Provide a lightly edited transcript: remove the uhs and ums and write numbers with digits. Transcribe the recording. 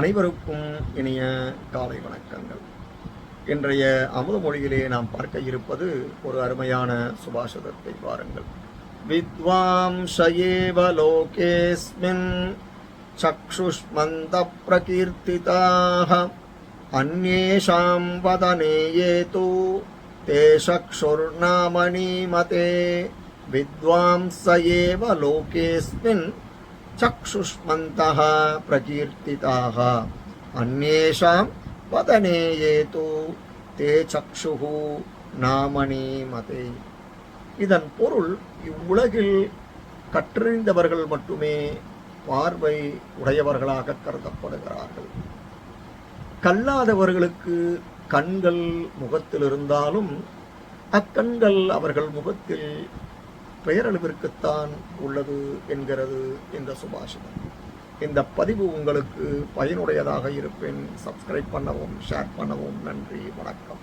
அனைவருக்கும் இனிய காலை வணக்கங்கள். இன்றைய அமுத மொழியிலே நாம் பார்க்க இருப்பது ஒரு அருமையான சுபாஷிதத்தை பாருங்கள். வித்வாம்சயேவ லோகேஸ்மின் சக்ஷுஷ்மந்த பிரகீர்த்திதாஹ அந்யேஷாம் வதனேயேது தே சக்ஷுர்நாமனீமதே. வித்வாம்சயேவ லோகேஸ்மின் சக்ஷுஷ்மந்தः பிரகீர்த்திதாः அந்யேஷாம் வதனேயேது தே சக்ஷுः நாமனீமதே. இதன் பொருள், இவ்வுலகில் கற்றறிந்தவர்கள் மட்டுமே பார்வை உடையவர்களாக கருதப்படுகிறார்கள். கல்லாதவர்களுக்கு கண்கள் முகத்தில் இருந்தாலும் அக்கண்கள் அவர்கள் முகத்தில் பெயரளவிற்குத்தான் உள்ளது என்கிறது இந்த சுபாஷிதம். இந்த பதிவு உங்களுக்கு பயனுடையதாக இருப்பேன். சப்ஸ்கிரைப் பண்ணவும், ஷேர் பண்ணவும். நன்றி, வணக்கம்.